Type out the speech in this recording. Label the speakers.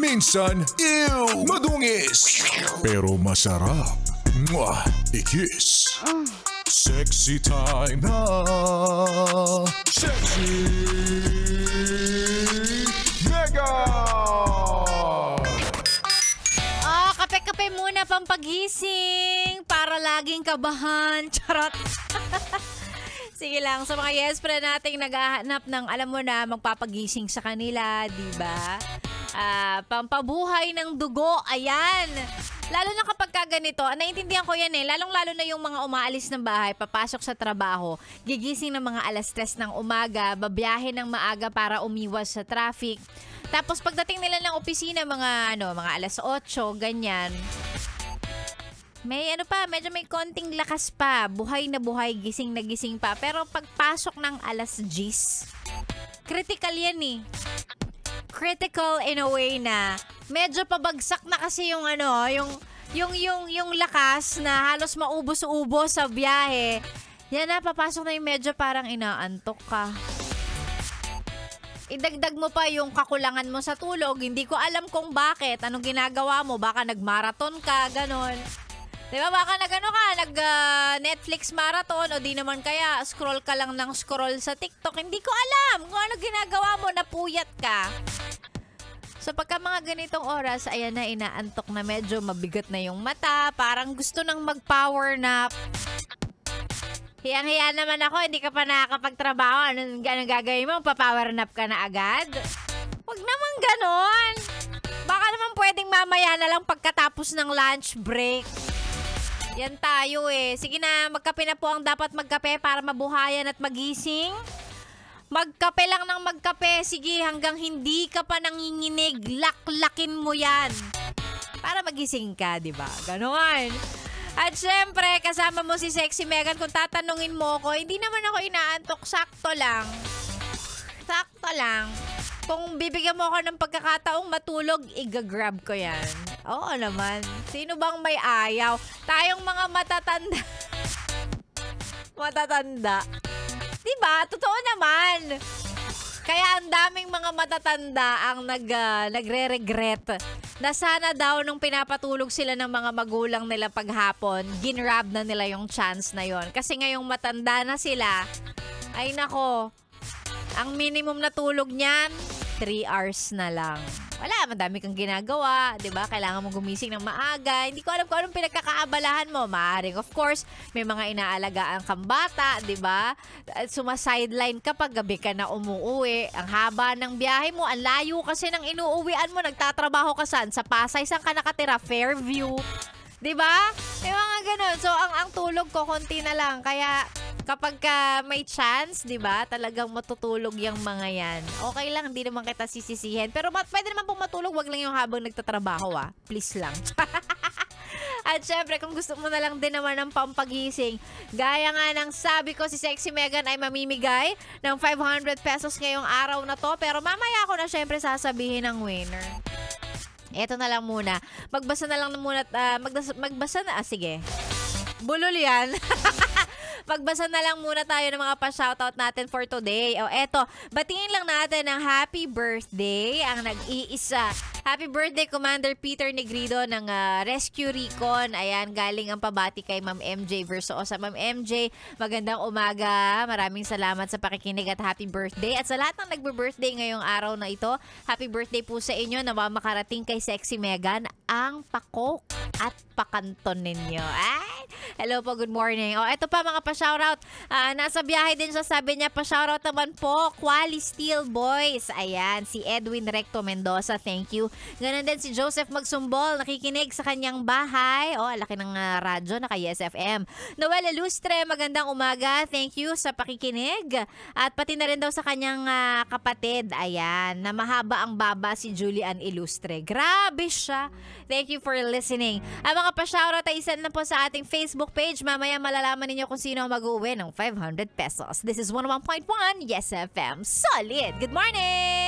Speaker 1: Minsan, ew, madungis. Pero masarap. Mwah, ikis. Sexy time na. Sexy Mega!
Speaker 2: Kape-kape muna pampagising para laging kabahan. Charot. Sige lang, sa mga yes friend nating naghahanap ng alam mo na magpapagising sa kanila, di ba? Pampabuhay ng dugo, ayan. Lalo na kapag ganito, naiintindihan ko yan eh, lalong-lalo na yung mga umaalis ng bahay, papasok sa trabaho, gigising ng mga 3:00 ng umaga, babiyahe ng maaga para umiwas sa traffic. Tapos pagdating nila ng opisina, mga 8:00, ganyan. May medyo may konting lakas pa. Buhay na buhay, gising na gising pa. Pero pagpasok ng 10:00, critical yan eh. Critical in a way na medyo pabagsak na kasi yung yung lakas na halos maubos-ubos sa biyahe. Yan na, papasok na yung medyo parang inaantok ka. Idagdag mo pa yung kakulangan mo sa tulog. Hindi ko alam kung bakit. Anong ginagawa mo? Baka nag-marathon ka, ganon. Diba, baka nag-Netflix marathon o di naman kaya scroll ka lang ng scroll sa TikTok. Hindi ko alam kung ano ginagawa mo, napuyat ka. So pagka mga ganitong oras, ayan na, inaantok na, medyo mabigat na yung mata, parang gusto nang mag-power nap. Hiyang-hiya naman ako, hindi ka pa nakakapagtrabaho. Anong gagawin mo? Pa-power nap ka na agad? Huwag naman ganon. Baka naman pwedeng mamaya na lang pagkatapos ng lunch break. Yan tayo eh. Sige na, magkape na po ang dapat magkape para mabuhayan at magising. Magkape lang ng magkape. Sige, hanggang hindi ka pa nanginginig, laklakin mo yan. Para magising ka, di ba? Ganon. At syempre, kasama mo si Sexy Megan. Kung tatanungin mo ko, hindi naman ako inaantok. Sakto lang. Sakto lang. Kung bibigyan mo ako ng pagkakataong matulog, igagrab ko yan. Oo naman. Sino bang may ayaw? Tayong mga matatanda. Matatanda. Diba? Totoo naman. Kaya ang daming mga matatanda ang nagre-regret na sana daw nung pinapatulog sila ng mga magulang nila paghapon, ginrab na nila yung chance na yon. Kasi ngayong matanda na sila, ay nako, ang minimum na tulog niyan, 3 hours na lang. Wala, madami kang ginagawa, 'di ba? Kailangan mo gumising ng maaga. Hindi ko alam kung anong pinagkakaabalahan mo. Maaring, of course, may mga inaalagaan kang bata, 'di ba? Suma-sideline kapag gabi ka na umuuwi. Ang haba ng biyahe mo, ang layo kasi ng inuuwian mo. Nagtatrabaho ka saan? Sa Pasay, saan ka nakatira? Fairview. 'Di ba? May mga ganun. So, ang tulog ko konti na lang. Kaya kapag may chance, 'di ba? Talagang matutulog yung mga 'yan. Okay lang, hindi naman kita sisisihin. Pero pwede naman pong matulog, wag lang yung habang nagtatrabaho, Please lang. At syempre, kung gusto mo na lang din naman ng pampagising, gaya nga ng sabi ko, si Sexy Megan ay mamimigay ng 500 pesos ngayong araw na to. Pero mamaya ko na syempre sasabihin ng winner. Eto na lang muna. Magbasa na lang muna. Magbasa na. Sige. Bulol yan. Magbasa na lang muna tayo ng mga pa-shoutout natin for today. O eto, batingin lang natin ng happy birthday ang nag-iisa. Happy birthday, Commander Peter Negrido ng Rescue Recon. Ayan, galing ang pabati kay Ma'am MJ Versosa. Ma'am MJ, magandang umaga. Maraming salamat sa pakikinig at happy birthday. At sa lahat ng nagbe-birthday ngayong araw na ito, happy birthday po sa inyo. Nawa makarating kay Sexy Megan ang pakok at pakanton ninyo. Ay, hello po, good morning. O, eto pa mga pa-shoutout. Nasa biyahe din siya, sabi niya, pa-shoutout naman po, Quali Steel Boys. Ayan, si Edwin Recto Mendoza, thank you. Ganon din si Joseph Magsumbol, nakikinig sa kanyang bahay. O, laki ng radyo, naka-Yes FM. Noel Ilustre, magandang umaga. Thank you sa pakikinig. At pati na rin daw sa kanyang kapatid, ayan, na mahaba ang baba, si Julian Ilustre. Grabe siya. Thank you for listening. Ang mga pa-shoutout ay isa na po sa ating Facebook page. Mamaya malalaman ninyo kung sino ang mag-uwi ng 500 pesos. This is 101.1 Yes FM. Solid! Good morning!